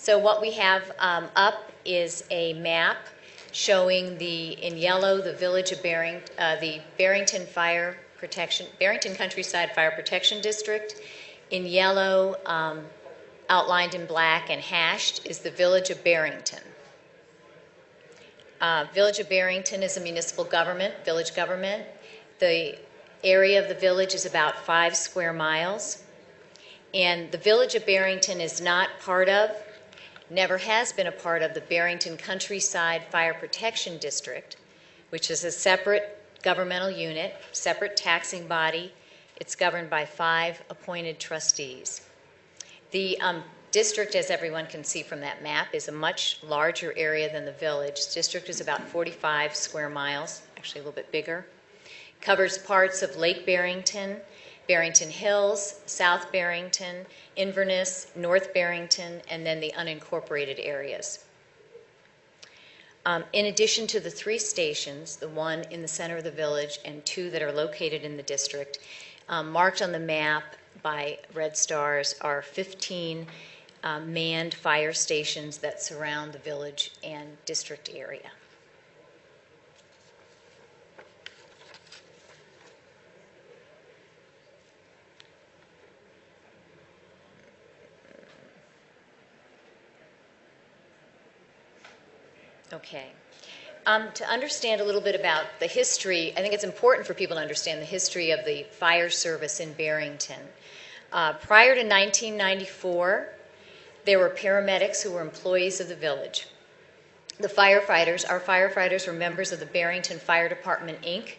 So what we have up is a map showing in yellow the village of the Barrington Countryside Fire Protection District. In yellow, outlined in black and hashed, is the village of Barrington. Village of Barrington is a municipal government, village government. The area of the village is about 5 square miles. And the village of Barrington is not part of, never has been a part of, the Barrington Countryside Fire Protection District, which is a separate governmental unit, separate taxing body. It's governed by 5 appointed trustees. The district, as everyone can see from that map, is a much larger area than the village. The district is about 45 square miles, actually a little bit bigger. Covers parts of Lake Barrington, Barrington Hills, South Barrington, Inverness, North Barrington, and then the unincorporated areas. In addition to the 3 stations, the one in the center of the village and 2 that are located in the district, marked on the map by red stars are 15 manned fire stations that surround the village and district area. Okay. To understand a little bit about the history, I think it's important for people to understand the history of the fire service in Barrington. Prior to 1994, there were paramedics who were employees of the village. Our firefighters were members of the Barrington Fire Department, Inc.,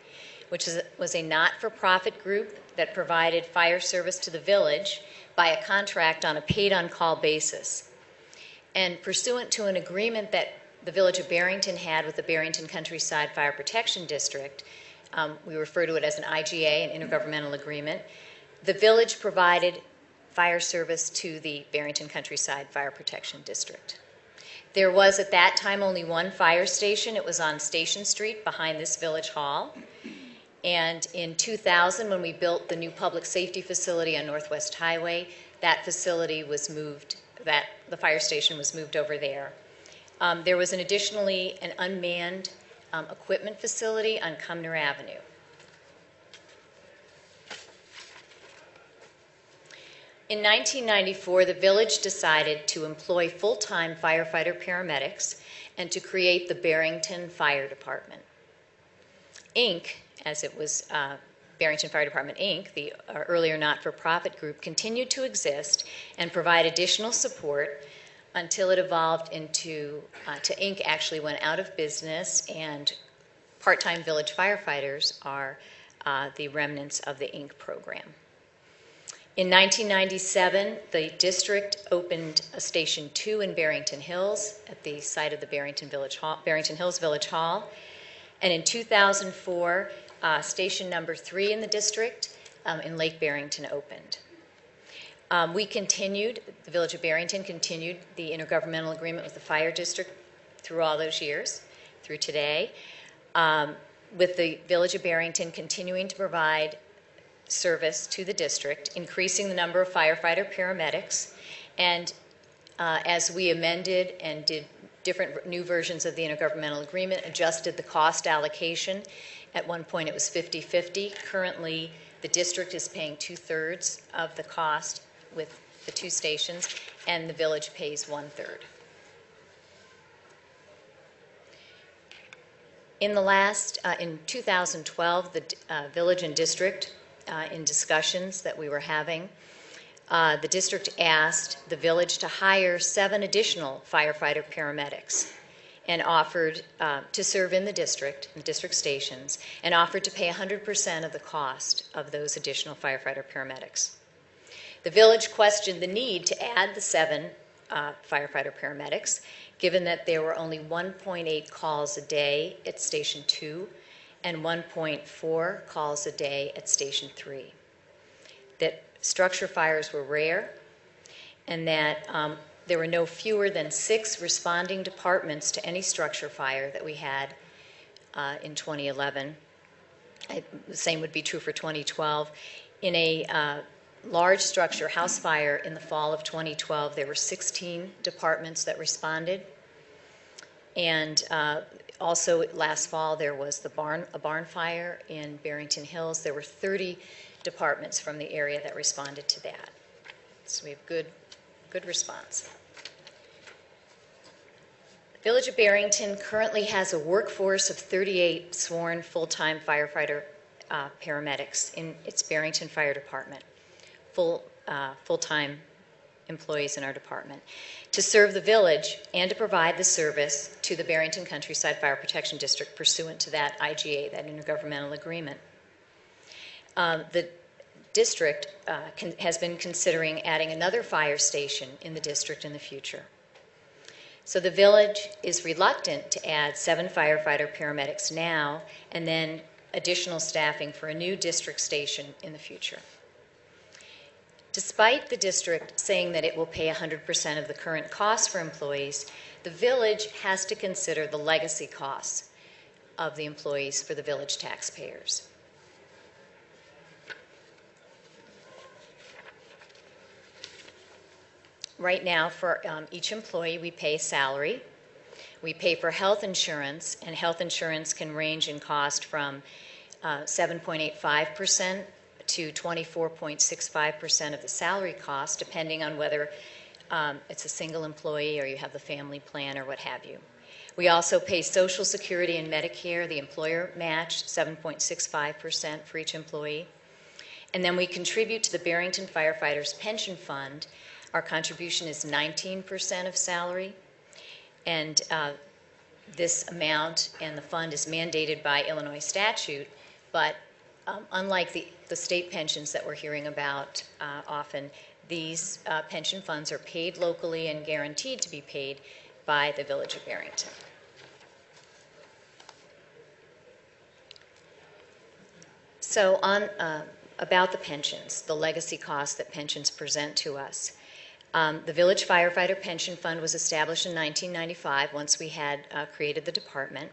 which was a not-for-profit group that provided fire service to the village by a contract on a paid-on-call basis. And pursuant to an agreement that the village of Barrington had with the Barrington Countryside Fire Protection District, we refer to it as an IGA, an intergovernmental agreement, the village provided fire service to the Barrington Countryside Fire Protection District. There was at that time only one fire station. It was on Station Street behind this village hall. And in 2000, when we built the new public safety facility on Northwest Highway, that facility was moved, the fire station was moved over there. There was additionally an unmanned equipment facility on Cumner Avenue. In 1994, the village decided to employ full-time firefighter paramedics and to create the Barrington Fire Department. Inc., as it was Barrington Fire Department, Inc., the earlier not-for-profit group, continued to exist and provide additional support until it evolved into, Inc. actually went out of business, and part-time village firefighters are the remnants of the Inc. program. In 1997, the district opened a Station 2 in Barrington Hills at the site of the Barrington Hills Village Hall. And in 2004, Station number 3 in the district in Lake Barrington opened. The Village of Barrington continued the intergovernmental agreement with the fire district through all those years, through today, with the Village of Barrington continuing to provide service to the district, increasing the number of firefighter paramedics, and as we amended and did different new versions of the intergovernmental agreement, adjusted the cost allocation. At one point it was 50-50. Currently, the district is paying 2/3 of the cost with the 2 stations, and the village pays 1/3. In 2012, the village and district, in discussions that we were having, the district asked the village to hire 7 additional firefighter paramedics and offered to serve in the district stations, and offered to pay 100% of the cost of those additional firefighter paramedics. The village questioned the need to add the 7 firefighter paramedics, given that there were only 1.8 calls a day at Station 2 and 1.4 calls a day at Station 3. That structure fires were rare, and that there were no fewer than 6 responding departments to any structure fire that we had in 2011. The same would be true for 2012. In a large structure house fire in the fall of 2012. There were 16 departments that responded. And also last fall there was a barn fire in Barrington Hills. There were 30 departments from the area that responded to that. So we have good response. The Village of Barrington currently has a workforce of 38 sworn full-time firefighter paramedics in its Barrington Fire Department, full-time employees in our department, to serve the village and to provide the service to the Barrington Countryside Fire Protection District pursuant to that IGA, that intergovernmental agreement. The district has been considering adding another fire station in the district in the future. So the village is reluctant to add 7 firefighter paramedics now and then additional staffing for a new district station in the future. Despite the district saying that it will pay 100% of the current costs for employees, the village has to consider the legacy costs of the employees for the village taxpayers. Right now, for each employee, we pay salary. We pay for health insurance, and health insurance can range in cost from 7.85% to 24.65% of the salary cost, depending on whether it's a single employee or you have the family plan or what have you. We also pay Social Security and Medicare, the employer match, 7.65% for each employee. And then we contribute to the Barrington Firefighters Pension Fund. Our contribution is 19% of salary, and this amount and the fund is mandated by Illinois statute, but unlike the state pensions that we're hearing about often, these pension funds are paid locally and guaranteed to be paid by the Village of Barrington. So about the pensions, the legacy costs that pensions present to us. The Village Firefighter Pension Fund was established in 1995 once we had created the department.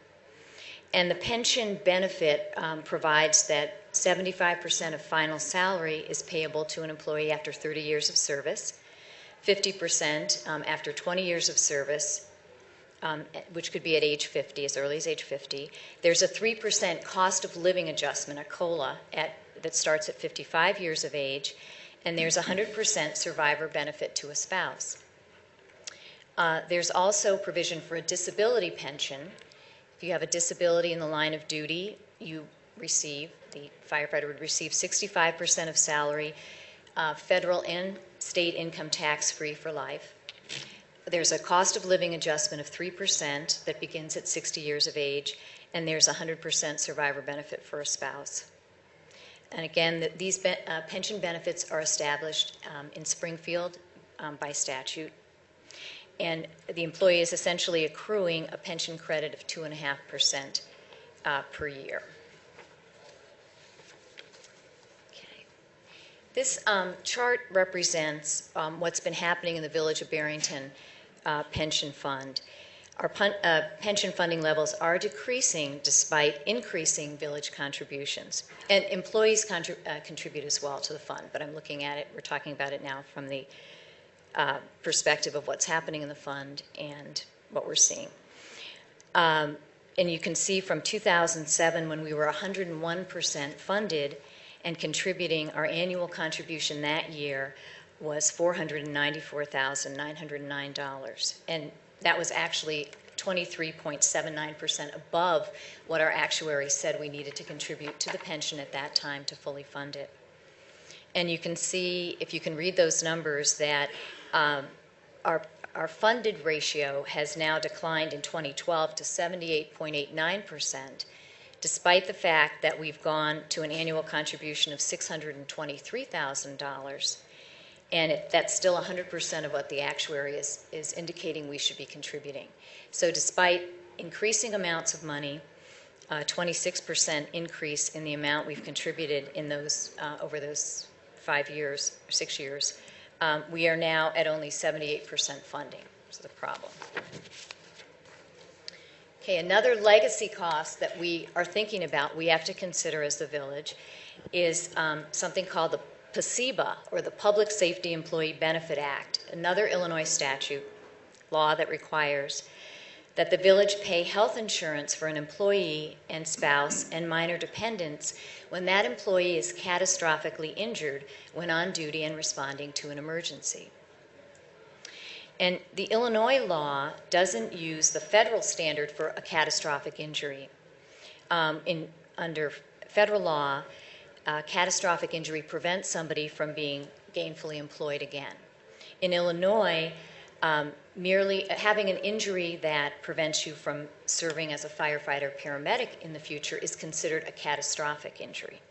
And the pension benefit provides that 75% of final salary is payable to an employee after 30 years of service, 50% after 20 years of service, which could be at age 50, as early as age 50. There's a 3% cost of living adjustment, a COLA, that starts at 55 years of age, and there's 100% survivor benefit to a spouse. There's also provision for a disability pension. If you have a disability in the line of duty, the firefighter would receive 65% of salary, federal and state income tax-free for life. There's a cost of living adjustment of 3% that begins at 60 years of age, and there's 100% survivor benefit for a spouse. And again, these pension benefits are established in Springfield by statute. And the employee is essentially accruing a pension credit of 2.5% per year. Okay. This chart represents what's been happening in the Village of Barrington pension fund. Our pension funding levels are decreasing despite increasing village contributions. And employees contribute as well to the fund, but I'm looking at it, we're talking about it now from the perspective of what's happening in the fund and what we're seeing. And you can see from 2007, when we were 101% funded and contributing, our annual contribution that year was $494,909. And that was actually 23.79% above what our actuary said we needed to contribute to the pension at that time to fully fund it. And you can see, if you can read those numbers, that our funded ratio has now declined in 2012 to 78.89%, despite the fact that we've gone to an annual contribution of $623,000. And that's still 100% of what the actuary is indicating we should be contributing. So despite increasing amounts of money, 26% increase in the amount we've contributed in those over those 5 years, or 6 years, we are now at only 78% funding. That's the problem. Okay, another legacy cost that we are thinking about, we have to consider as the village, is something called the PSEBA, or the Public Safety Employee Benefit Act, another Illinois statute law that requires that the village pay health insurance for an employee and spouse and minor dependents when that employee is catastrophically injured when on duty and responding to an emergency. And the Illinois law doesn't use the federal standard for a catastrophic injury. Under federal law, catastrophic injury prevents somebody from being gainfully employed again. In Illinois, merely having an injury that prevents you from serving as a firefighter or paramedic in the future is considered a catastrophic injury.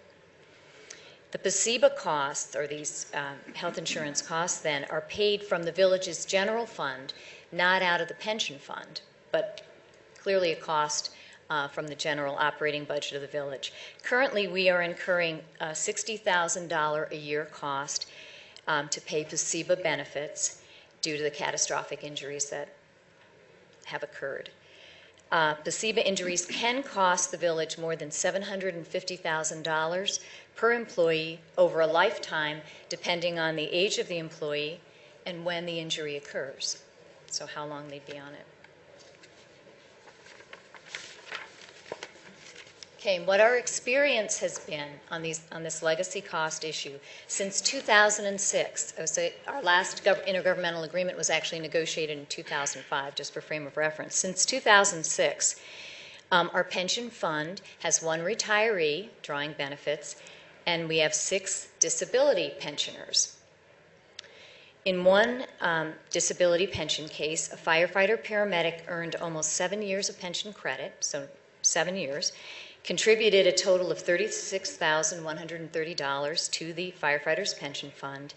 The PSEBA costs, or these health insurance costs then, are paid from the village's general fund, not out of the pension fund, but clearly a cost from the general operating budget of the village. Currently, we are incurring a $60,000 a year cost to pay PSEBA benefits due to the catastrophic injuries that have occurred. PSEBA injuries can cost the village more than $750,000 per employee over a lifetime, depending on the age of the employee and when the injury occurs, so how long they'd be on it. Okay, what our experience has been on this legacy cost issue since 2006. I would say our last intergovernmental agreement was actually negotiated in 2005, just for frame of reference. Since 2006, our pension fund has one retiree drawing benefits, and we have 6 disability pensioners. In one disability pension case, a firefighter paramedic earned almost 7 years of pension credit, so 7 years, contributed a total of $36,130 to the firefighter's pension fund.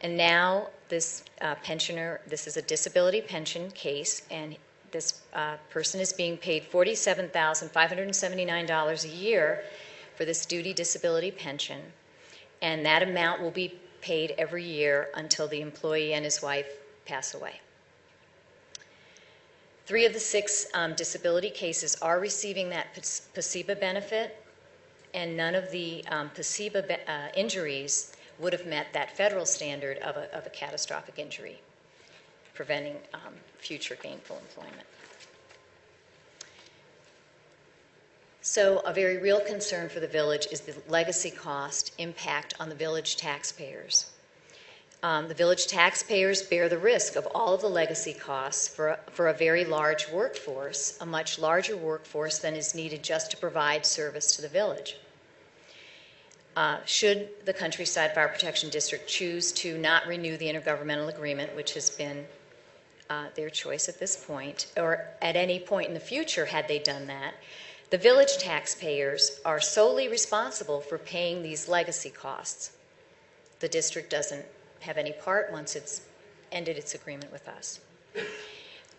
And now this pensioner, this is a disability pension case, and this person is being paid $47,579 a year for this duty disability pension. And that amount will be paid every year until the employee and his wife pass away. 3 of the 6 disability cases are receiving that PSEBA benefit, and none of the PSEBA injuries would have met that federal standard of a catastrophic injury, preventing future gainful employment. So a very real concern for the village is the legacy cost impact on the village taxpayers. The village taxpayers bear the risk of all of the legacy costs for a very large workforce, a much larger workforce than is needed just to provide service to the village. Should the Countryside Fire Protection District choose to not renew the intergovernmental agreement, which has been their choice at this point, or at any point in the future had they done that, the village taxpayers are solely responsible for paying these legacy costs. The district doesn't have any part once it's ended its agreement with us.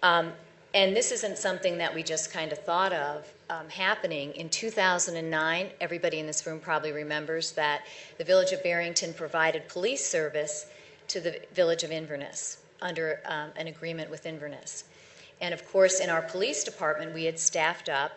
And this isn't something that we just kind of thought of happening. In 2009, everybody in this room probably remembers that the Village of Barrington provided police service to the Village of Inverness under an agreement with Inverness. And of course, in our police department, we had staffed up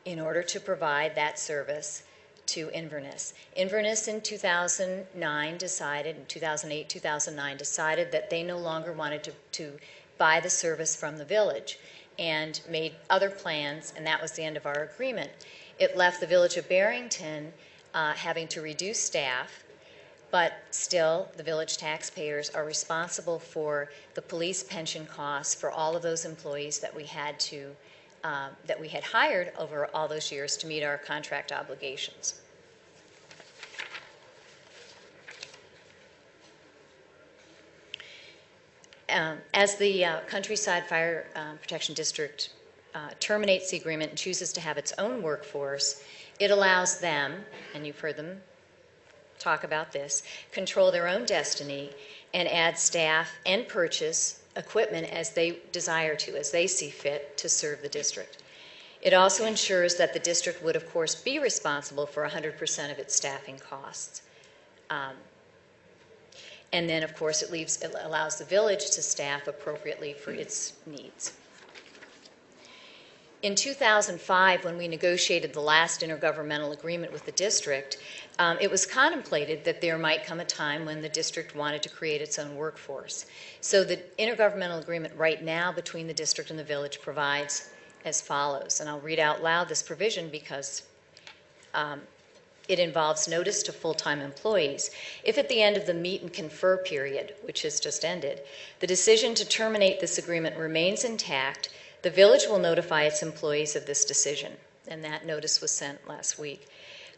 in order to provide that service to Inverness. Inverness in 2009 decided, in 2008, 2009, decided that they no longer wanted to buy the service from the village and made other plans, and that was the end of our agreement. It left the Village of Barrington having to reduce staff, but still the village taxpayers are responsible for the police pension costs for all of those employees that we had hired over all those years to meet our contract obligations. As the Countryside Fire Protection District terminates the agreement and chooses to have its own workforce, it allows them, and you've heard them talk about this, control their own destiny and add staff and purchase equipment as they desire to, as they see fit to serve the district. It also ensures that the district would, of course, be responsible for 100% of its staffing costs. And then, of course, it allows the village to staff appropriately for its needs. In 2005, when we negotiated the last intergovernmental agreement with the district, it was contemplated that there might come a time when the district wanted to create its own workforce. So the intergovernmental agreement right now between the district and the village provides as follows, and I'll read out loud this provision because it involves notice to full-time employees. If at the end of the meet and confer period, which has just ended, the decision to terminate this agreement remains intact, the village will notify its employees of this decision, and that notice was sent last week.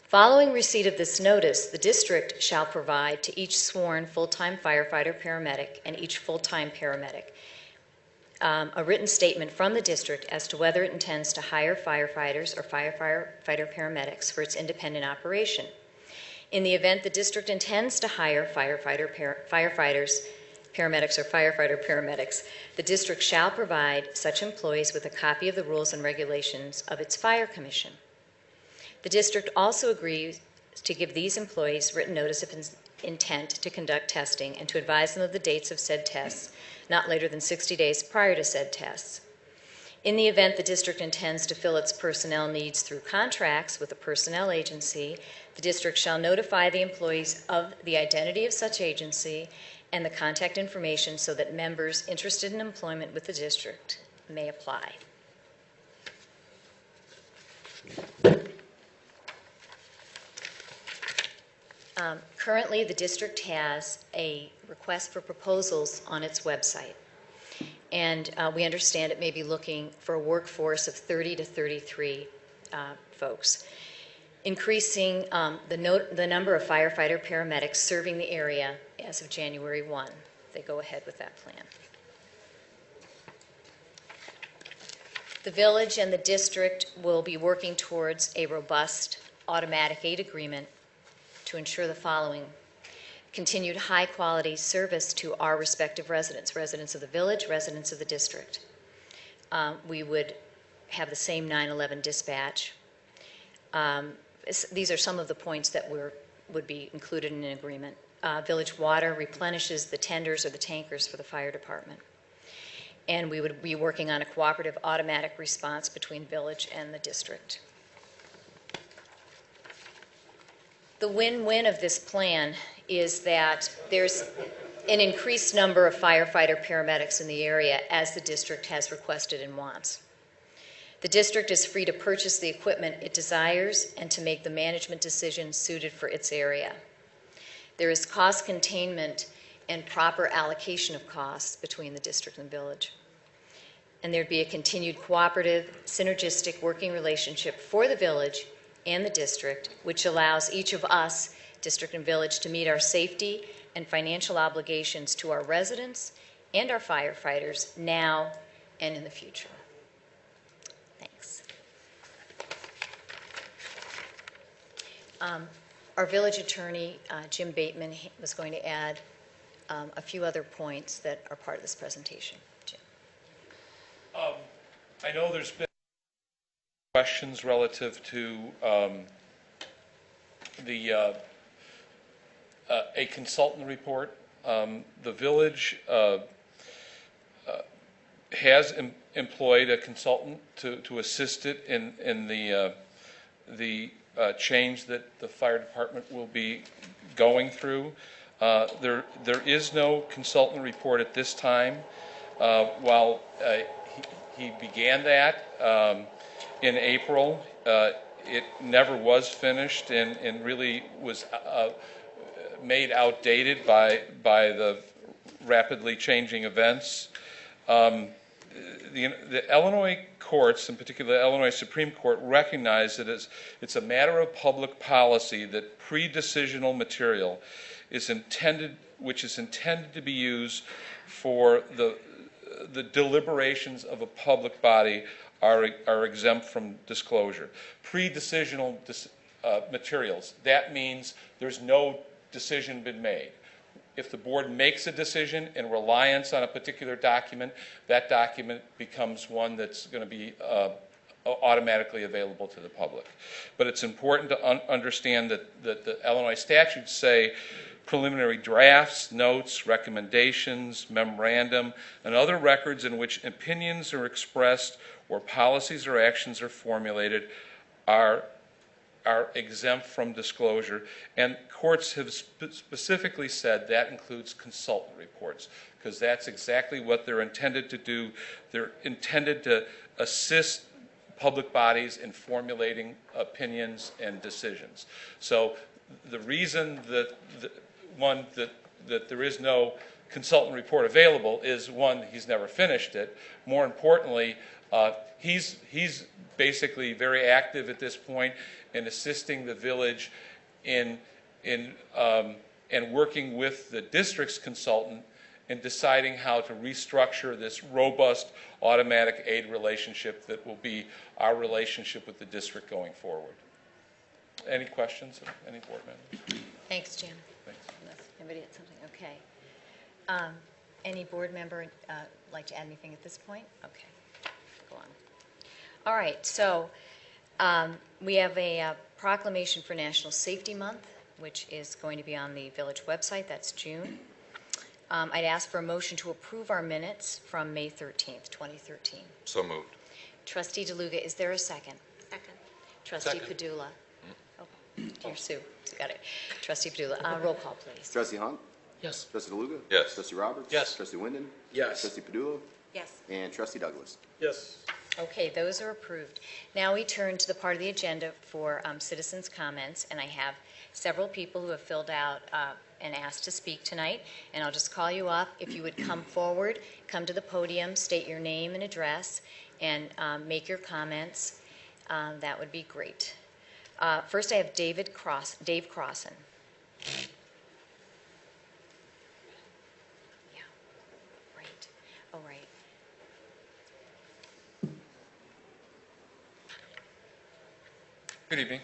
Following receipt of this notice, the district shall provide to each sworn full-time firefighter paramedic and each full-time paramedic a written statement from the district as to whether it intends to hire firefighters or firefighter paramedics for its independent operation. In the event the district intends to hire firefighters, paramedics, or firefighter paramedics, the district shall provide such employees with a copy of the rules and regulations of its fire commission. The district also agrees to give these employees written notice of intent to conduct testing and to advise them of the dates of said tests not later than 60 days prior to said tests. In the event the district intends to fill its personnel needs through contracts with a personnel agency, the district shall notify the employees of the identity of such agency and the contact information so that members interested in employment with the district may apply. Currently, the district has a request for proposals on its website, and we understand it may be looking for a workforce of 30 to 33 folks, increasing the number of firefighter paramedics serving the area as of January 1. They go ahead with that plan. The village and the district will be working towards a robust automatic aid agreement to ensure the following: continued high-quality service to our respective residents, residents of the village, residents of the district. We would have the same 911 dispatch. These are some of the points that would be included in an agreement. Village water replenishes the tenders or the tankers for the fire department. And we would be working on a cooperative automatic response between village and the district. The win-win of this plan is that there's an increased number of firefighter paramedics in the area as the district has requested and wants. The district is free to purchase the equipment it desires and to make the management decisions suited for its area. There is cost containment and proper allocation of costs between the district and village. And there'd be a continued cooperative, synergistic working relationship for the village and the district, which allows each of us, district and village, to meet our safety and financial obligations to our residents and our firefighters now and in the future. Thanks. Our village attorney, Jim Bateman, was going to add a few other points that are part of this presentation. Jim. I know there's been questions relative to a consultant report. The village has employed a consultant to assist it in the change that the fire department will be going through. There is no consultant report at this time. While he began that in April, it never was finished and really was made outdated by the rapidly changing events. The Illinois courts, in particular the Illinois Supreme Court, recognize that it's a matter of public policy that pre-decisional material which is intended to be used for the deliberations of a public body are exempt from disclosure. Pre-decisional materials, that means there's no decision been made. If the board makes a decision in reliance on a particular document, that document becomes one that's going to be automatically available to the public. But it's important to understand that the Illinois statutes say preliminary drafts, notes, recommendations, memorandum, and other records in which opinions are expressed or policies or actions are formulated are exempt from disclosure. And courts have specifically said that includes consultant reports, because that's exactly what they're intended to do. They're intended to assist public bodies in formulating opinions and decisions. So the reason that that there is no consultant report available is, one, he's never finished it. More importantly, he's basically very active at this point in assisting the village in and working with the district's consultant in deciding how to restructure this robust automatic aid relationship that will be our relationship with the district going forward. Any questions of any board members? Thanks, Jim. Thanks. Anybody had something? Okay. Any board member like to add anything at this point? Okay. Go on. All right. So we have a proclamation for National Safety Month, which is going to be on the village website. That's June. I'd ask for a motion to approve our minutes from May 13th, 2013. So moved. Trustee DeLuga, is there a second? Second. Trustee Second. Padula. Oh, you're Sue. Sue got it. Trustee Padula. Roll call, please. Trustee Hunt? Yes. Trustee DeLuga? Yes. Trustee Roberts? Yes. Trustee Wyndon? Yes. Trustee Padula? Yes. And Trustee Douglas? Yes. Okay, those are approved. Now we turn to the part of the agenda for citizens' comments, and I have several people who have filled out and asked to speak tonight, and I'll just call you up. If you would come forward, come to the podium, state your name and address, and make your comments, that would be great. First, I have Dave Crossan. Yeah, right. Oh, right. Good evening.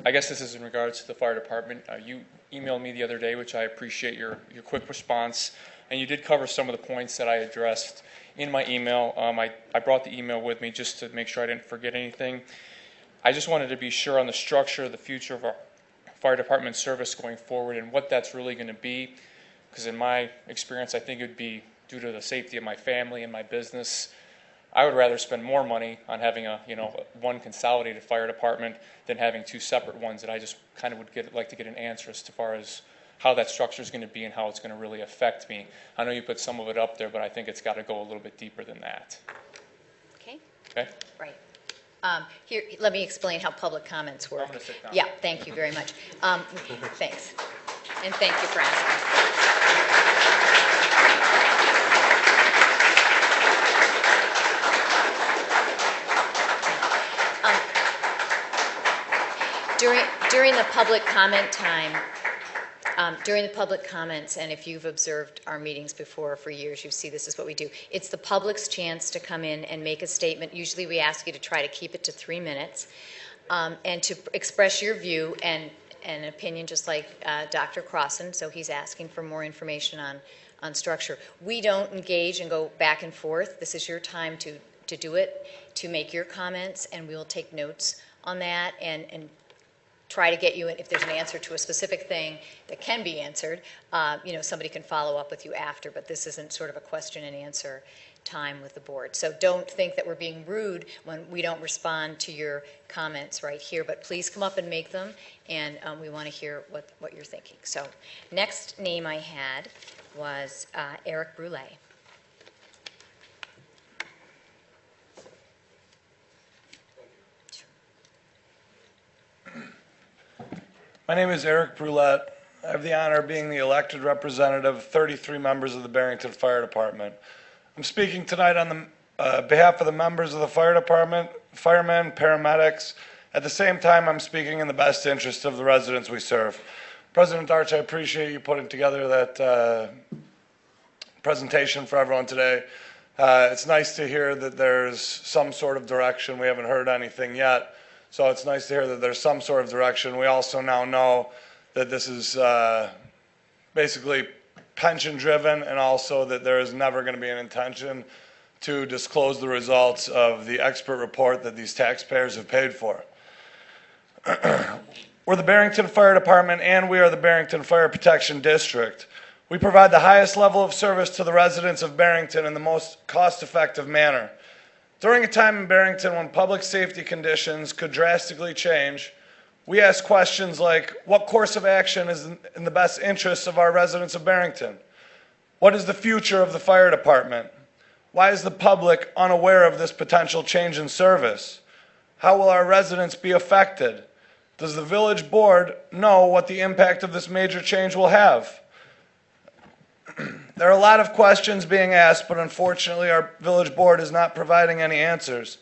I guess this is in regards to the fire department. You emailed me the other day, which I appreciate your quick response, and you did cover some of the points that I addressed in my email. I brought the email with me just to make sure I didn't forget anything. I just wanted to be sure on the structure of the future of our fire department service going forward and what that's really going to be, because in my experience, I think it would be due to the safety of my family and my business. I would rather spend more money on having one consolidated fire department than having two separate ones, and I just kind of would like to get an answer as far as how that structure is going to be and how it's going to really affect me. I know you put some of it up there, but I think it's got to go a little bit deeper than that. Okay? Okay? Right. Here, let me explain how public comments work. I'm going to sit down. Yeah, thank you very much. Thanks. And thank you for asking. During the public comment time, during the public comments, and if you've observed our meetings before for years, you see this is what we do. It's the public's chance to come in and make a statement. Usually we ask you to try to keep it to 3 minutes and to express your view and an opinion, just like Dr. Crossan, so he's asking for more information on structure. We don't engage and go back and forth. This is your time to do it, to make your comments, and we will take notes on that and try to get you, if there's an answer to a specific thing that can be answered, somebody can follow up with you after, but this isn't sort of a question and answer time with the board. So don't think that we're being rude when we don't respond to your comments right here, but please come up and make them, and we want to hear what you're thinking. So next name I had was Eric Brule. My name is Eric Brulette. I have the honor of being the elected representative of 33 members of the Barrington Fire Department. I'm speaking tonight on the behalf of the members of the fire department, firemen, paramedics. At the same time, I'm speaking in the best interest of the residents we serve. President Darch, I appreciate you putting together that presentation for everyone today. It's nice to hear that there's some sort of direction. We haven't heard anything yet. So it's nice to hear that there's some sort of direction. We also now know that this is basically pension driven, and also that there is never going to be an intention to disclose the results of the expert report that these taxpayers have paid for. We're the Barrington Fire Department, and we are the Barrington Fire Protection District. We provide the highest level of service to the residents of Barrington in the most cost-effective manner. During a time in Barrington when public safety conditions could drastically change, we ask questions like, what course of action is in the best interests of our residents of Barrington? What is the future of the fire department? Why is the public unaware of this potential change in service? How will our residents be affected? Does the village board know what the impact of this major change will have? There are a lot of questions being asked, but unfortunately our village board is not providing any answers.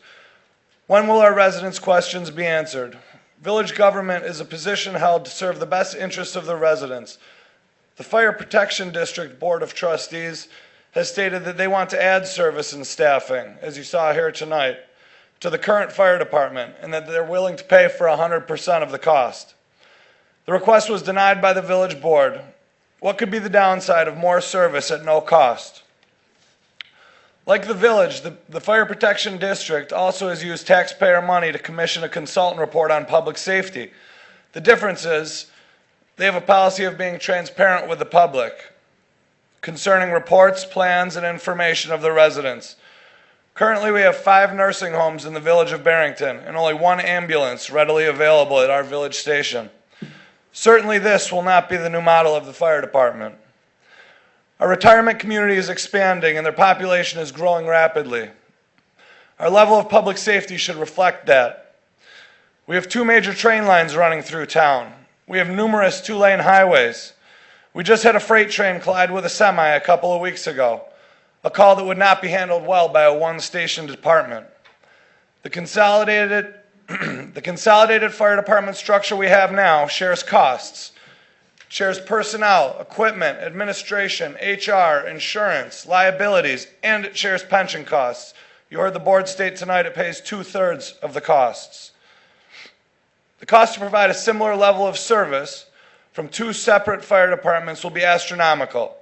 When will our residents' questions be answered? Village government is a position held to serve the best interests of the residents. The Fire Protection District Board of Trustees has stated that they want to add service and staffing, as you saw here tonight, to the current fire department, and that they're willing to pay for 100% of the cost. The request was denied by the village board. What could be the downside of more service at no cost? Like the village, the Fire Protection District also has used taxpayer money to commission a consultant report on public safety. The difference is they have a policy of being transparent with the public concerning reports, plans, and information of the residents. Currently, we have 5 nursing homes in the village of Barrington and only 1 ambulance readily available at our village station. Certainly this will not be the new model of the fire department. Our retirement community is expanding and their population is growing rapidly. Our level of public safety should reflect that. We have 2 major train lines running through town. We have numerous 2-lane highways. We just had a freight train collide with a semi a couple of weeks ago, a call that would not be handled well by a 1-station department. The consolidated fire department structure we have now shares costs, shares personnel, equipment, administration, HR, insurance, liabilities, and it shares pension costs. You heard the board state tonight it pays 2/3 of the costs. The cost to provide a similar level of service from 2 separate fire departments will be astronomical.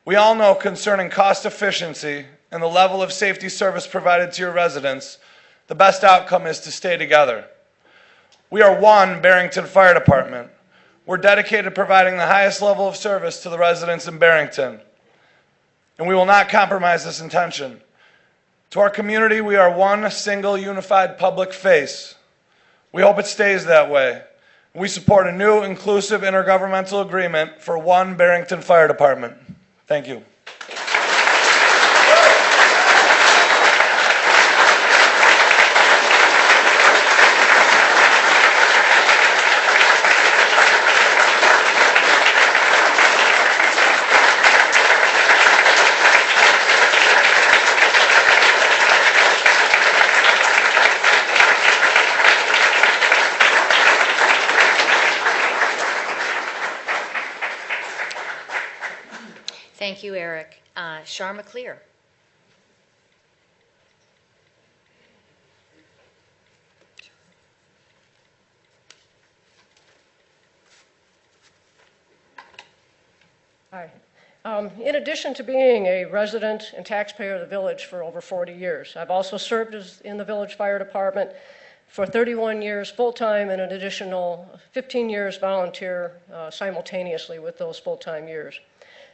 We all know concerning cost efficiency and the level of safety service provided to your residents, the best outcome is to stay together. We are one Barrington Fire Department. We're dedicated to providing the highest level of service to the residents in Barrington, and we will not compromise this intention. To our community, we are one single unified public face. We hope it stays that way. We support a new inclusive intergovernmental agreement for one Barrington Fire Department. Thank you. Thank you, Eric. Shar McClear. Hi. In addition to being a resident and taxpayer of the village for over 40 years, I've also served in the village fire department for 31 years full-time and an additional 15 years volunteer simultaneously with those full-time years.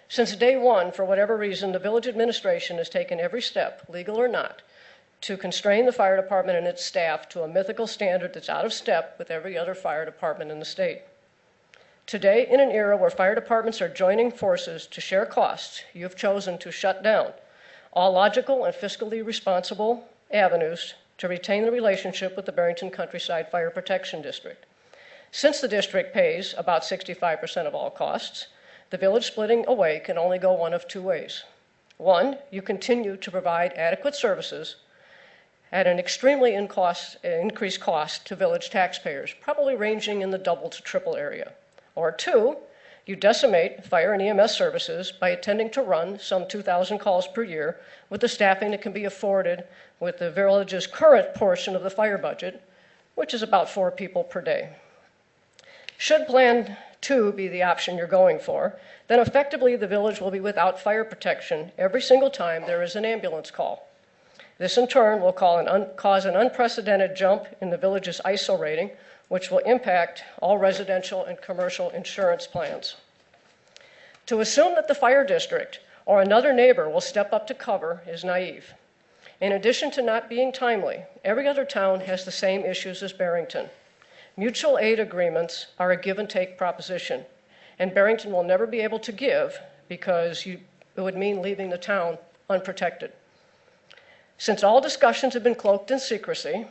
Since day one, for whatever reason, the village administration has taken every step, legal or not, to constrain the fire department and its staff to a mythical standard that's out of step with every other fire department in the state. Today, in an era where fire departments are joining forces to share costs, you have chosen to shut down all logical and fiscally responsible avenues to retain the relationship with the Barrington Countryside Fire Protection District. Since the district pays about 65% of all costs, the village splitting away can only go one of 2 ways. One, you continue to provide adequate services at an extremely increased cost to village taxpayers, probably ranging in the double to triple area. Or 2, you decimate fire and EMS services by attending to run some 2,000 calls per year with the staffing that can be afforded with the village's current portion of the fire budget, which is about 4 people per day. Should Plan 2 be the option you're going for, then effectively the village will be without fire protection every single time there is an ambulance call. This in turn will cause an unprecedented jump in the village's ISO rating, which will impact all residential and commercial insurance plans. To assume that the fire district or another neighbor will step up to cover is naive. In addition to not being timely, every other town has the same issues as Barrington. Mutual aid agreements are a give and take proposition, and Barrington will never be able to give because it would mean leaving the town unprotected. Since all discussions have been cloaked in secrecy,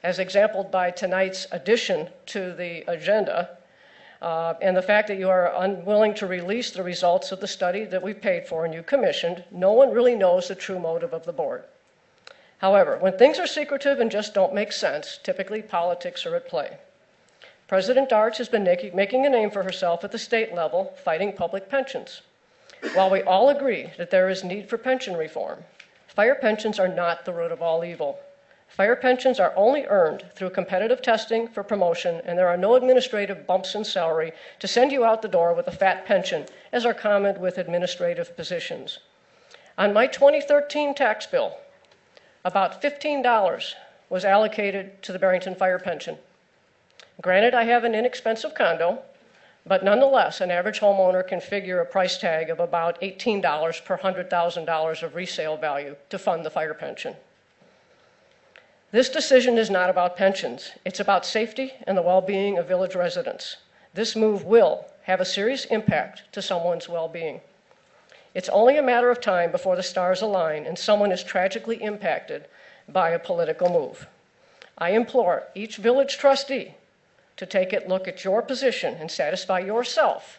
as exemplified by tonight's addition to the agenda, and the fact that you are unwilling to release the results of the study that we paid for and you commissioned, no one really knows the true motive of the board. However, when things are secretive and just don't make sense, typically politics are at play. President Darch has been making a name for herself at the state level, fighting public pensions. While we all agree that there is need for pension reform, fire pensions are not the root of all evil. Fire pensions are only earned through competitive testing for promotion, and there are no administrative bumps in salary to send you out the door with a fat pension, as are common with administrative positions. On my 2013 tax bill, about $15 was allocated to the Barrington Fire Pension. Granted, I have an inexpensive condo, but nonetheless, an average homeowner can figure a price tag of about $18 per $100,000 of resale value to fund the fire pension. This decision is not about pensions. It's about safety and the well-being of village residents. This move will have a serious impact to someone's well-being. It's only a matter of time before the stars align and someone is tragically impacted by a political move. I implore each village trustee to take a look at your position and satisfy yourself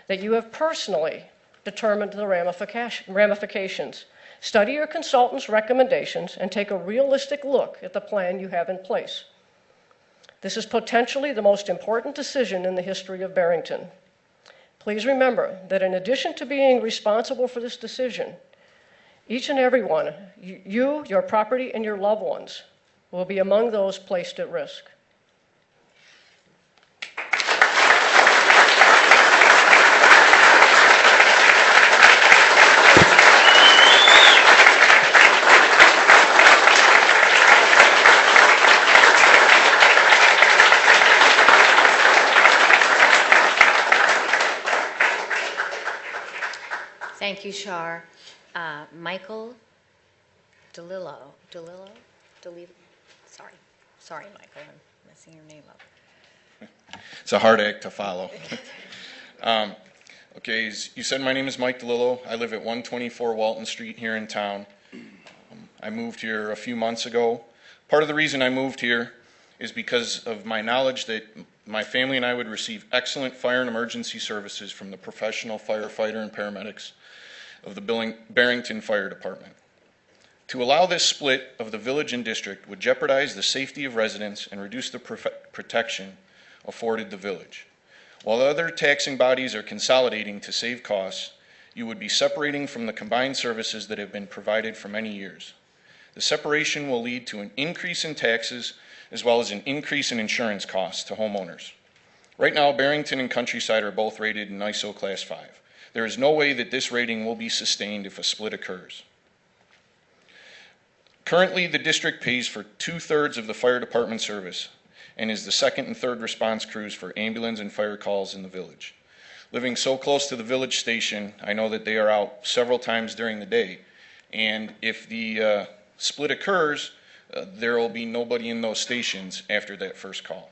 that you have personally determined the ramifications. Study your consultant's recommendations and take a realistic look at the plan you have in place. This is potentially the most important decision in the history of Barrington. Please remember that in addition to being responsible for this decision, each and every one, you, your property, and your loved ones, will be among those placed at risk. Thank you, Shar. Michael DeLillo. Sorry, Michael, I'm messing your name up. It's a hard act to follow. Okay, as you said, my name is Mike DeLillo. I live at 124 Walton Street here in town. I moved here a few months ago. Part of the reason I moved here is because of my knowledge that my family and I would receive excellent fire and emergency services from the professional firefighter and paramedics of the Barrington Fire Department. To allow this split of the village and district would jeopardize the safety of residents and reduce the protection afforded the village. While other taxing bodies are consolidating to save costs, you would be separating from the combined services that have been provided for many years. The separation will lead to an increase in taxes as well as an increase in insurance costs to homeowners. Right now, Barrington and Countryside are both rated in ISO Class 5. There is no way that this rating will be sustained if a split occurs. Currently, the district pays for 2/3 of the fire department service and is the second and third response crews for ambulance and fire calls in the village. Living so close to the village station, I know that they are out several times during the day. And if the split occurs, there will be nobody in those stations after that first call.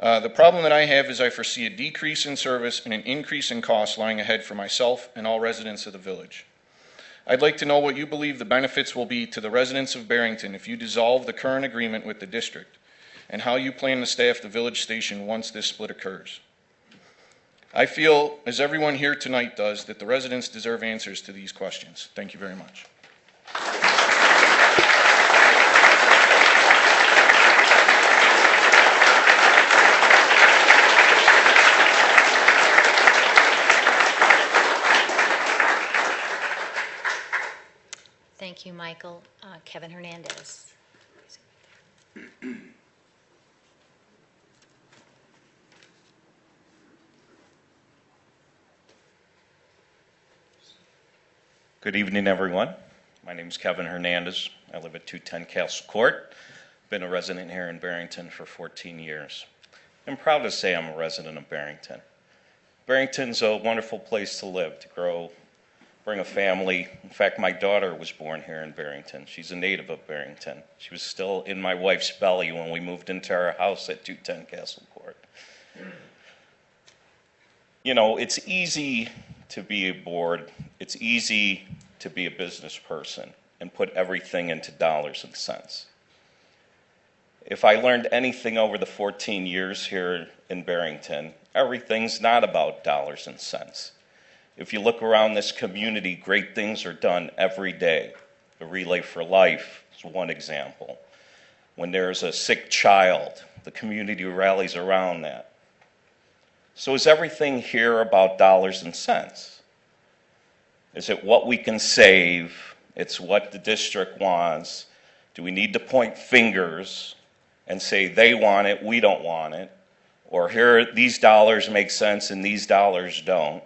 The problem that I have is I foresee a decrease in service and an increase in costs lying ahead for myself and all residents of the village. I'd like to know what you believe the benefits will be to the residents of Barrington if you dissolve the current agreement with the district, and how you plan to staff the village station once this split occurs. I feel, as everyone here tonight does, that the residents deserve answers to these questions. Thank you very much. Thank you, Michael. Kevin Hernandez. Good evening, everyone. My name is Kevin Hernandez. I live at 210 Castle Court. been a resident here in Barrington for 14 years. I'm proud to say I'm a resident of Barrington. Barrington's a wonderful place to live, to grow, bring a family. In fact, my daughter was born here in Barrington. She's a native of Barrington. She was still in my wife's belly when we moved into our house at 210 Castle Court. You know, it's easy to be a board. It's easy to be a business person and put everything into dollars and cents. If I learned anything over the 14 years here in Barrington, everything's not about dollars and cents. If you look around this community, great things are done every day. The Relay for Life is one example. When there's a sick child, the community rallies around that. So is everything here about dollars and cents? Is it what we can save? It's what the district wants. Do we need to point fingers and say they want it, we don't want it? Or here, these dollars make sense and these dollars don't?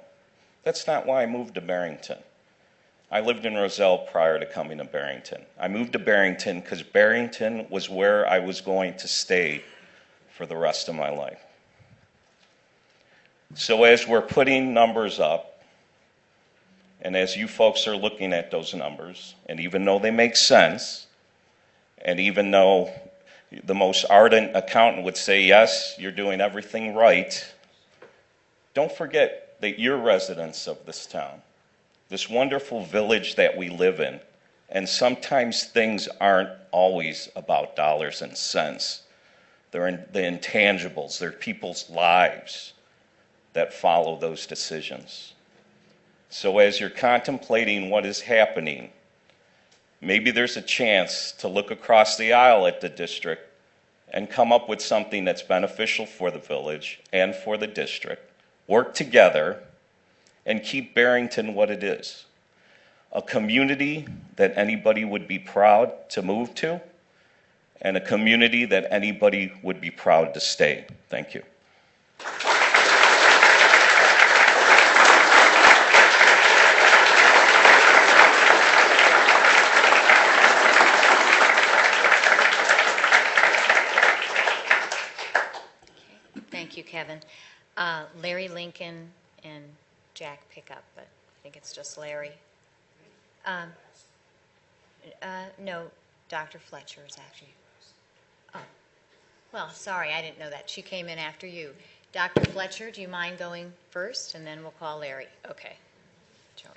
That's not why I moved to Barrington. I lived in Roselle prior to coming to Barrington. I moved to Barrington because Barrington was where I was going to stay for the rest of my life. So as we're putting numbers up, and as you folks are looking at those numbers, and even though they make sense, and even though the most ardent accountant would say, yes, you're doing everything right, don't forget that you're residents of this town, this wonderful village that we live in, and sometimes things aren't always about dollars and cents. They're in the intangibles, they're people's lives that follow those decisions. So as you're contemplating what is happening, maybe there's a chance to look across the aisle at the district and come up with something that's beneficial for the village and for the district, work together, and keep Barrington what it is. A community that anybody would be proud to move to, and a community that anybody would be proud to stay. Thank you. Thank you, Kevin. Larry Lincoln and Jack Pickup, but I think it's just Larry. No, Dr. Fletcher is actually. Oh, well, sorry, I didn't know that. She came in after you. Dr. Fletcher, do you mind going first, and then we'll call Larry? Okay. Joanne.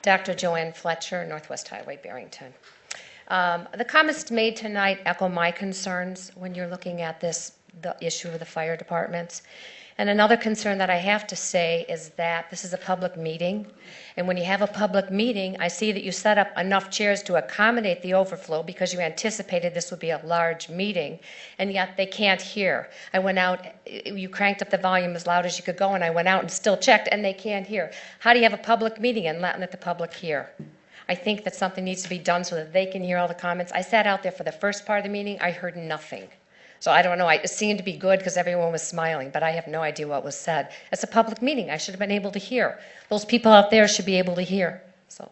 Dr. Joanne Fletcher, Northwest Highway, Barrington. The comments made tonight echo my concerns when you're looking at the issue of the fire departments. And another concern that I have to say is that this is a public meeting. And when you have a public meeting, I see that you set up enough chairs to accommodate the overflow because you anticipated this would be a large meeting, and yet they can't hear. I went out, you cranked up the volume as loud as you could go, and I went out and still checked, and they can't hear. How do you have a public meeting and not let the public hear? I think that something needs to be done so that they can hear all the comments. I sat out there for the first part of the meeting. I heard nothing. So I don't know. It seemed to be good because everyone was smiling, but I have no idea what was said. It's a public meeting. I should have been able to hear. Those people out there should be able to hear. So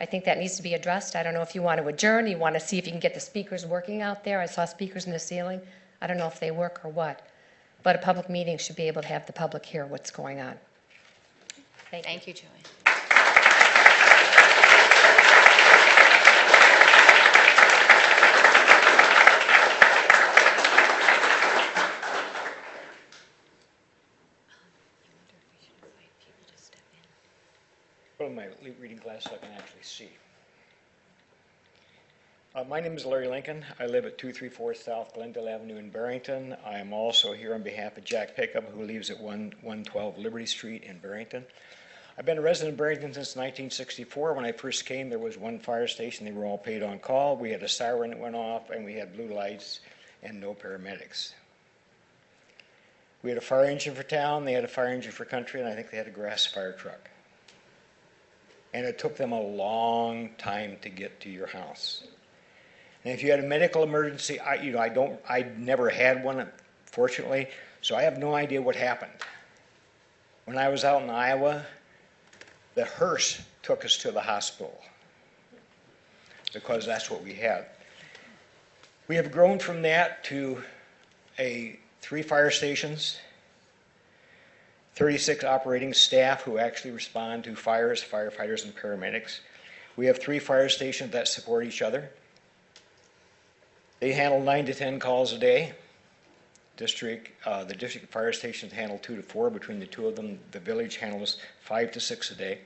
I think that needs to be addressed. I don't know if you want to adjourn. You want to see if you can get the speakers working out there. I saw speakers in the ceiling. I don't know if they work or what. But a public meeting should be able to have the public hear what's going on. Thank you, Joanne. Put on my reading glasses so I can actually see. My name is Larry Lincoln. I live at 234 South Glendale Avenue in Barrington. I am also here on behalf of Jack Pickup, who lives at 112 Liberty Street in Barrington. I've been a resident of Barrington since 1964. When I first came, there was one fire station. They were all paid on call. We had a siren that went off, and we had blue lights and no paramedics. We had a fire engine for town. They had a fire engine for country, and I think they had a grass fire truck. And it took them a long time to get to your house. And if you had a medical emergency, I never had one, fortunately, So I have no idea what happened. When I was out in Iowa, the hearse took us to the hospital because that's what we had. We have grown from that to 3 fire stations, 36 operating staff who actually respond to fires, firefighters, and paramedics. We have 3 fire stations that support each other. They handle 9 to 10 calls a day. The district fire stations handle 2 to 4. Between the 2 of them, the village handles 5 to 6 a day.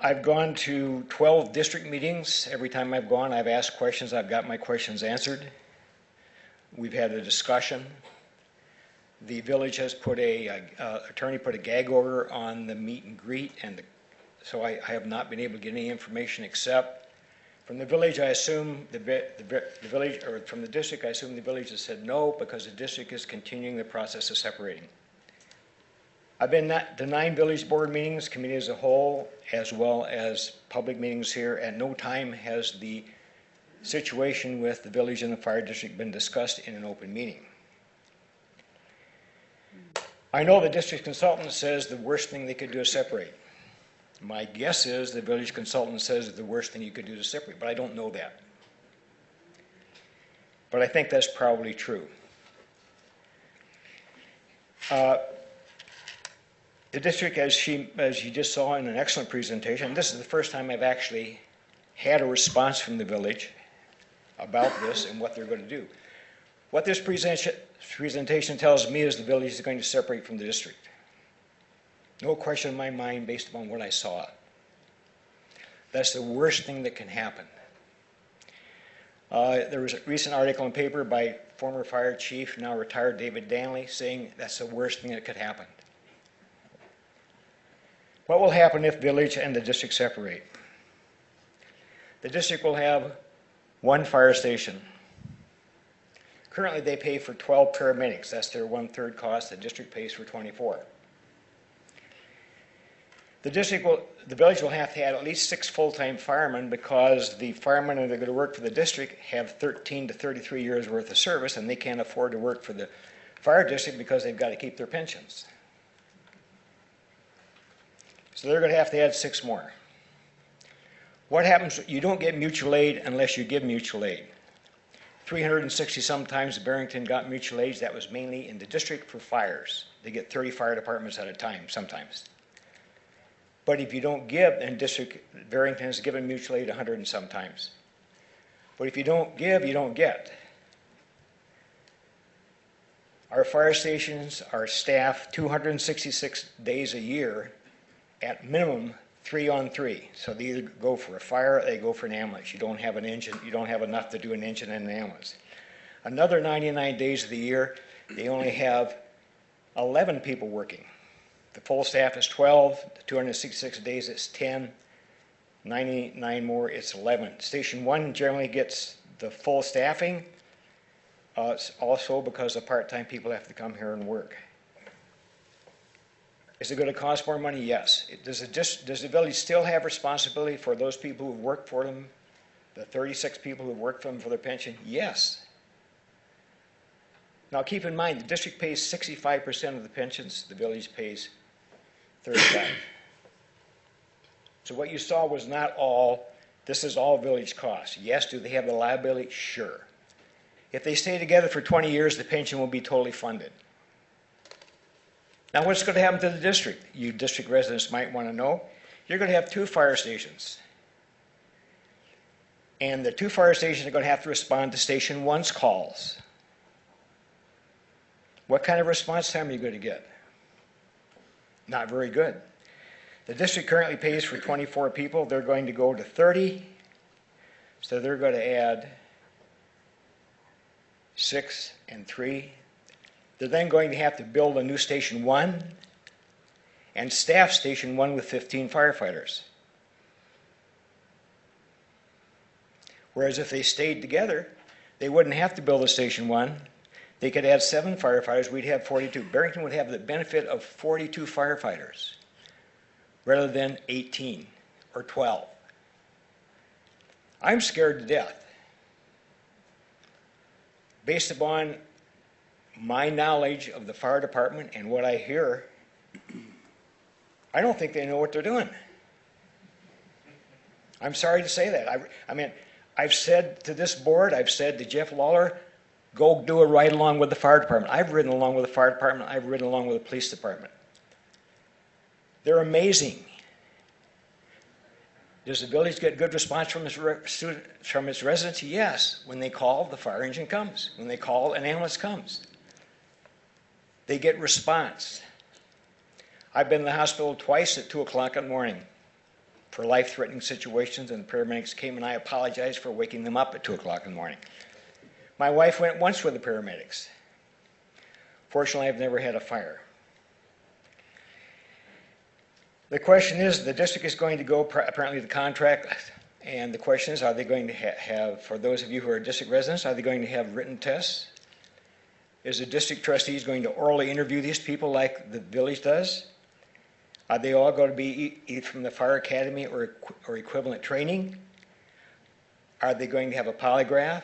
I've gone to 12 district meetings. Every time I've gone, I've asked questions. I've got my questions answered. We've had a discussion. The village has put attorney put a gag order on the meet and greet, and so I have not been able to get any information except from the village. I assume the village, or from the district, I assume the village has said no because the district is continuing the process of separating. I've been to 9 village board meetings, committee as a whole, as well as public meetings here. At no time has the situation with the village and the fire district been discussed in an open meeting. I know the district consultant says the worst thing they could do is separate. My guess is the village consultant says the worst thing you could do is separate, but I don't know that. But I think that's probably true. The district, as you just saw in an excellent presentation, this is the first time I've actually had a response from the village about this and what they're going to do. What this presentation tells me is the village is going to separate from the district. No question in my mind based upon what I saw. That's the worst thing that can happen. There was a recent article in the paper by former fire chief, now retired David Danley, saying that's the worst thing that could happen. What will happen if village and the district separate? The district will have 1 fire station. Currently, they pay for 12 paramedics. That's their 1/3 cost. The district pays for 24. The village will have to add at least 6 full-time firemen because the firemen that are going to work for the district have 13 to 33 years worth of service, and they can't afford to work for the fire district because they've got to keep their pensions. So they're going to have to add 6 more. What happens? You don't get mutual aid unless you give mutual aid. 360 sometimes Barrington got mutual aid. That was mainly in the district for fires. They get 30 fire departments at a time sometimes. But if you don't give, and Barrington has given mutual aid 100 and sometimes. But if you don't give, you don't get. Our fire stations are staffed 266 days a year, at minimum 3 on 3. So they either go for a fire or they go for an ambulance. You don't have an engine, you don't have enough to do an engine and an ambulance. Another 99 days of the year, they only have 11 people working. The full staff is 12, the 266 days it's 10, 99 more, it's 11. Station 1 generally gets the full staffing, also because the part-time people have to come here and work. Is it going to cost more money? Yes. Does the village still have responsibility for those people who work for them, the 36 people who work for them for their pension? Yes. Now keep in mind, the district pays 65% of the pensions, the village pays 35%. So what you saw was not all, this is all village costs. Yes, do they have the liability? Sure. If they stay together for 20 years, the pension will be totally funded. Now what's going to happen to the district? You district residents might want to know. You're going to have 2 fire stations. And the 2 fire stations are going to have to respond to Station 1's calls. What kind of response time are you going to get? Not very good. The district currently pays for 24 people. They're going to go to 30. So they're going to add 6 and 3. They're then going to have to build a new Station 1 and staff Station 1 with 15 firefighters. Whereas if they stayed together, they wouldn't have to build a Station 1. They could add 7 firefighters. We'd have 42. Barrington would have the benefit of 42 firefighters rather than 18 or 12. I'm scared to death. Based upon my knowledge of the fire department and what I hear, I don't think they know what they're doing. I'm sorry to say that. I mean, I've said to this board, I've said to Jeff Lawler, go do a ride along with the fire department. I've ridden along with the fire department. I've ridden along with the police department. They're amazing. Does the village get good response from its residents? Yes. When they call, the fire engine comes. When they call, an ambulance comes. They get response. I've been in the hospital twice at 2 o'clock in the morning for life-threatening situations, and the paramedics came, and I apologized for waking them up at 2 o'clock in the morning. My wife went once with the paramedics. Fortunately, I've never had a fire. The question is, the district is going to go, apparently the contract, and the question is, are they going to have, for those of you who are district residents, are they going to have written tests? Is the district trustees going to orally interview these people like the village does? Are they all going to be either from the fire academy or equivalent training? Are they going to have a polygraph,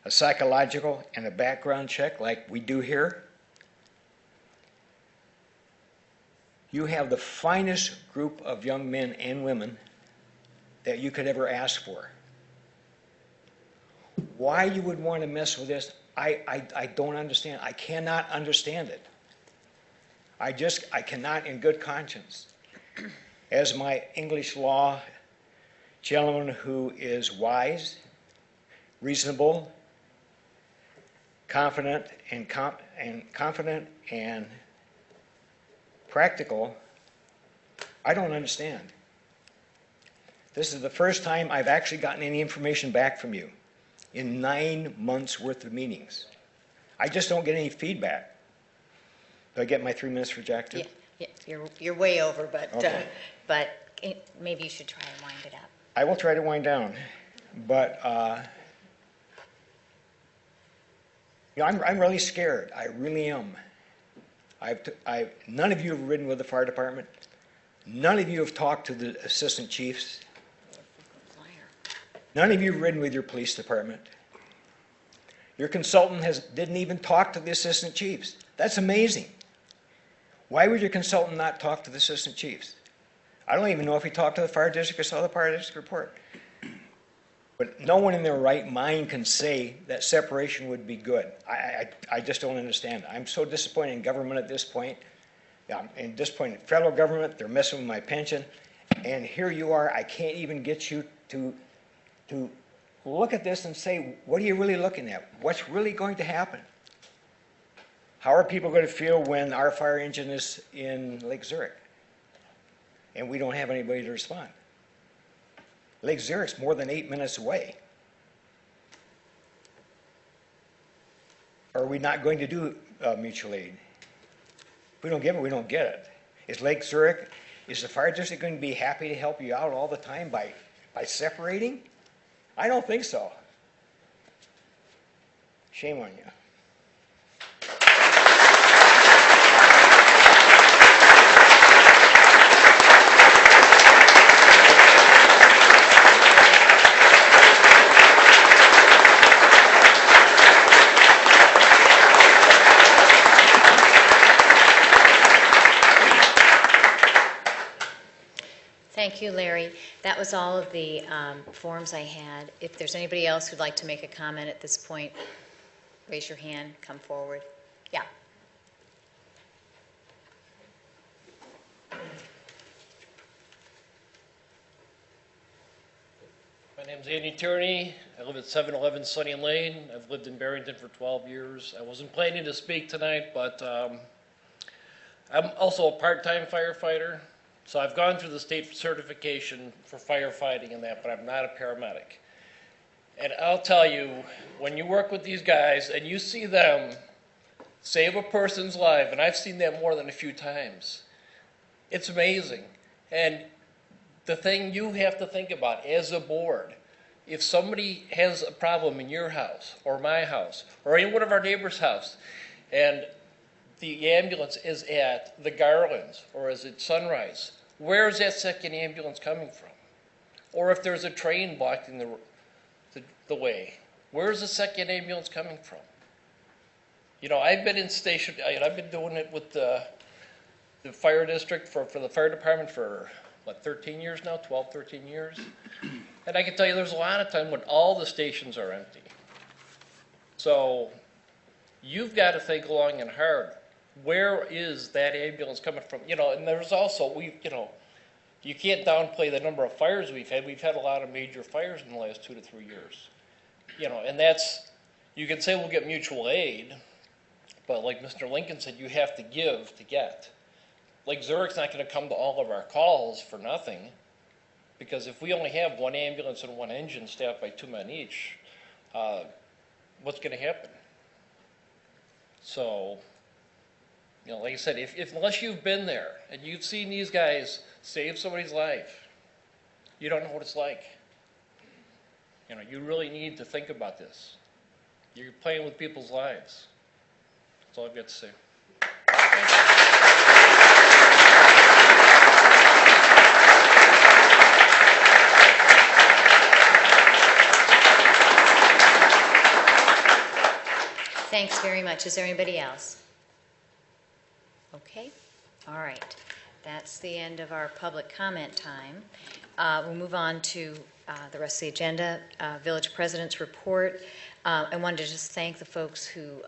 a psychological, and a background check like we do here? You have the finest group of young men and women that you could ever ask for. Why you would want to mess with this, I don't understand. I cannot understand it. I cannot in good conscience. As my English law gentleman who is wise, reasonable, confident and practical, I don't understand. This is the first time I've actually gotten any information back from you in 9 months worth of meetings. I just don't get any feedback. Do I get my 3 minutes for Jack too? Yeah, you're way over, but Okay. Maybe you should try and wind it up. I will try to wind down, but I'm really scared. I really am. None of you have ridden with the fire department. None of you have talked to the assistant chiefs. None of you have ridden with your police department. Your consultant didn't even talk to the assistant chiefs. That's amazing. Why would your consultant not talk to the assistant chiefs? I don't even know if he talked to the fire district or saw the fire district report. But no one in their right mind can say that separation would be good. I just don't understand. I'm so disappointed in government at this point. And disappointed in federal government. They're messing with my pension. And here you are. I can't even get you to look at this and say, what are you really looking at? What's really going to happen? How are people going to feel when our fire engine is in Lake Zurich and we don't have anybody to respond? Lake Zurich's more than 8 minutes away. Are we not going to do mutual aid? If we don't give it, we don't get it. Is Lake Zurich, is the fire district going to be happy to help you out all the time by separating? I don't think so. Shame on you. Thank you, Larry. That was all of the forms I had. If there's anybody else who'd like to make a comment at this point, raise your hand, come forward. Yeah. My name's Andy Tierney. I live at 711 Sunny Lane. I've lived in Barrington for 12 years. I wasn't planning to speak tonight, but I'm also a part-time firefighter. So I've gone through the state certification for firefighting and that, but I'm not a paramedic. And I'll tell you, when you work with these guys and you see them save a person's life, and I've seen that more than a few times, it's amazing. And the thing you have to think about as a board, if somebody has a problem in your house or my house or in one of our neighbor's house, and the ambulance is at the Garlands or is it Sunrise, where is that second ambulance coming from? Or if there's a train blocking the way, where's the second ambulance coming from? You know, I've been in station, I've been doing it with the fire district for the fire department for, what, 13 years now, 12, 13 years? And I can tell you there's a lot of time when all the stations are empty. So you've got to think long and hard. Where is that ambulance coming from? You know, and there's also, you can't downplay the number of fires we've had. We've had a lot of major fires in the last 2 to 3 years. You know, and that's, you can say we'll get mutual aid, but like Mr. Lincoln said, you have to give to get. Like Zurich's not going to come to all of our calls for nothing, because if we only have one ambulance and one engine staffed by 2 men each, what's going to happen? So, you know, like I said, if unless you've been there and you've seen these guys save somebody's life, you don't know what it's like. You know, you really need to think about this. You're playing with people's lives. That's all I've got to say. Thanks very much. Is there anybody else? Okay. All right. That's the end of our public comment time. We'll move on to the rest of the agenda. Village President's report. I wanted to just thank the folks who